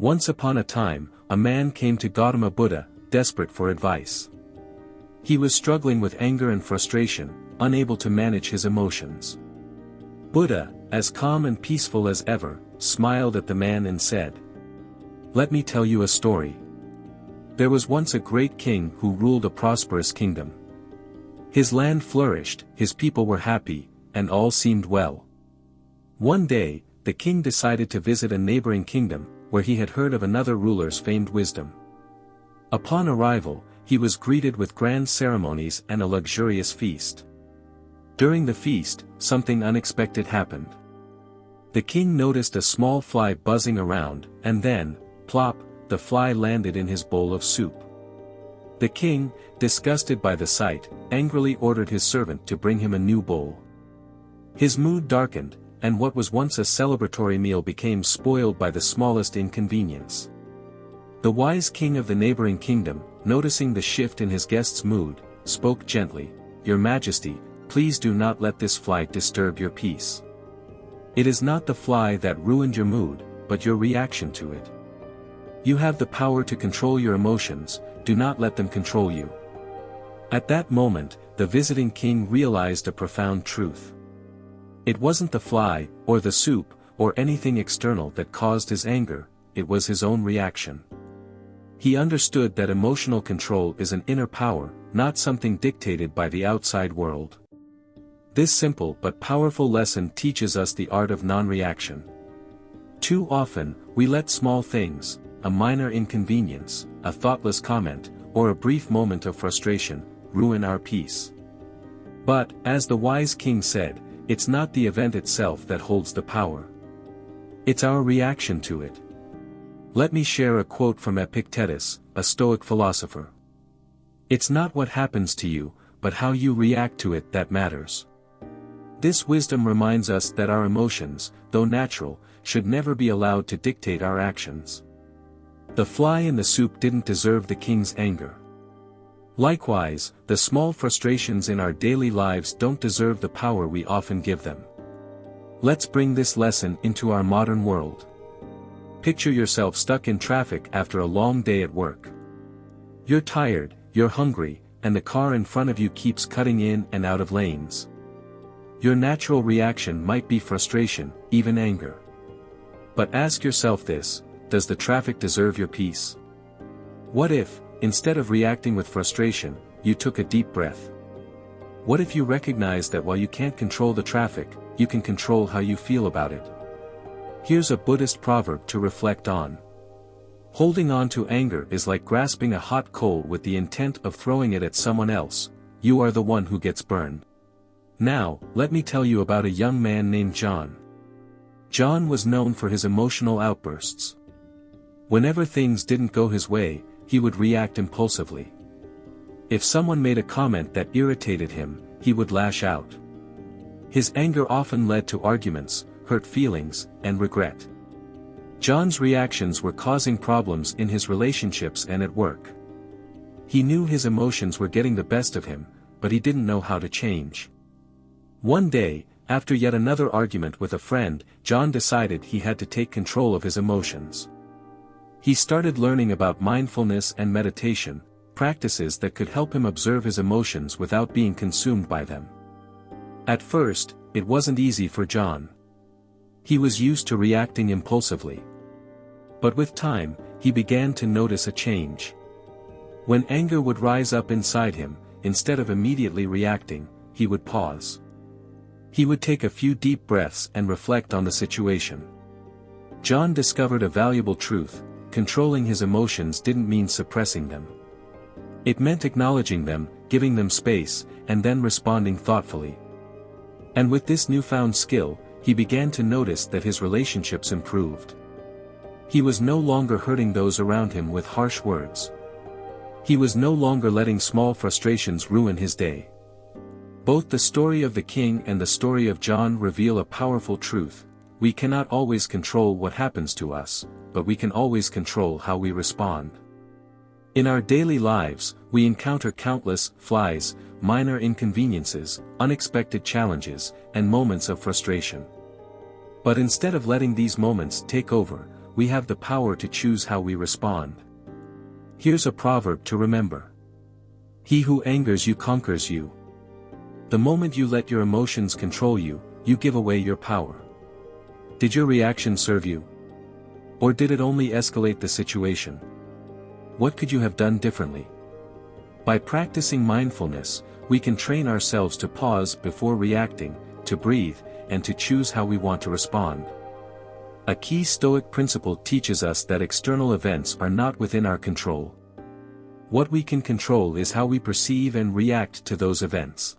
Once upon a time, a man came to Gautama Buddha, desperate for advice. He was struggling with anger and frustration, unable to manage his emotions. Buddha, as calm and peaceful as ever, smiled at the man and said, "Let me tell you a story. There was once a great king who ruled a prosperous kingdom. His land flourished, his people were happy, and all seemed well. One day, the king decided to visit a neighboring kingdom, where he had heard of another ruler's famed wisdom. Upon arrival, he was greeted with grand ceremonies and a luxurious feast. During the feast, something unexpected happened. The king noticed a small fly buzzing around, and then, plop, the fly landed in his bowl of soup. The king, disgusted by the sight, angrily ordered his servant to bring him a new bowl. His mood darkened, and what was once a celebratory meal became spoiled by the smallest inconvenience. The wise king of the neighboring kingdom, noticing the shift in his guest's mood, spoke gently, "Your Majesty, please do not let this fly disturb your peace. It is not the fly that ruined your mood, but your reaction to it. You have the power to control your emotions, do not let them control you." At that moment, the visiting king realized a profound truth. It wasn't the fly, or the soup, or anything external that caused his anger, it was his own reaction. He understood that emotional control is an inner power, not something dictated by the outside world. This simple but powerful lesson teaches us the art of non-reaction. Too often, we let small things, a minor inconvenience, a thoughtless comment, or a brief moment of frustration, ruin our peace. But, as the wise king said, it's not the event itself that holds the power. It's our reaction to it. Let me share a quote from Epictetus, a Stoic philosopher. "It's not what happens to you, but how you react to it that matters." This wisdom reminds us that our emotions, though natural, should never be allowed to dictate our actions. The fly in the soup didn't deserve the king's anger. Likewise, the small frustrations in our daily lives don't deserve the power we often give them. Let's bring this lesson into our modern world. Picture yourself stuck in traffic after a long day at work. You're tired, you're hungry, and the car in front of you keeps cutting in and out of lanes. Your natural reaction might be frustration, even anger. But ask yourself this, does the traffic deserve your peace? What if, instead of reacting with frustration, you took a deep breath? What if you recognized that while you can't control the traffic, you can control how you feel about it? Here's a Buddhist proverb to reflect on. Holding on to anger is like grasping a hot coal with the intent of throwing it at someone else, you are the one who gets burned. Now, let me tell you about a young man named John. John was known for his emotional outbursts. Whenever things didn't go his way, he would react impulsively. If someone made a comment that irritated him, he would lash out. His anger often led to arguments, hurt feelings, and regret. John's reactions were causing problems in his relationships and at work. He knew his emotions were getting the best of him, but he didn't know how to change. One day, after yet another argument with a friend, John decided he had to take control of his emotions. He started learning about mindfulness and meditation, practices that could help him observe his emotions without being consumed by them. At first, it wasn't easy for John. He was used to reacting impulsively. But with time, he began to notice a change. When anger would rise up inside him, instead of immediately reacting, he would pause. He would take a few deep breaths and reflect on the situation. John discovered a valuable truth: controlling his emotions didn't mean suppressing them. It meant acknowledging them, giving them space, and then responding thoughtfully. And with this newfound skill, he began to notice that his relationships improved. He was no longer hurting those around him with harsh words. He was no longer letting small frustrations ruin his day. Both the story of the king and the story of John reveal a powerful truth: we cannot always control what happens to us, but we can always control how we respond. In our daily lives, we encounter countless flies, minor inconveniences, unexpected challenges, and moments of frustration. But instead of letting these moments take over, we have the power to choose how we respond. Here's a proverb to remember. He who angers you conquers you. The moment you let your emotions control you, you give away your power. Did your reaction serve you? Or did it only escalate the situation? What could you have done differently? By practicing mindfulness, we can train ourselves to pause before reacting, to breathe, and to choose how we want to respond. A key Stoic principle teaches us that external events are not within our control. What we can control is how we perceive and react to those events.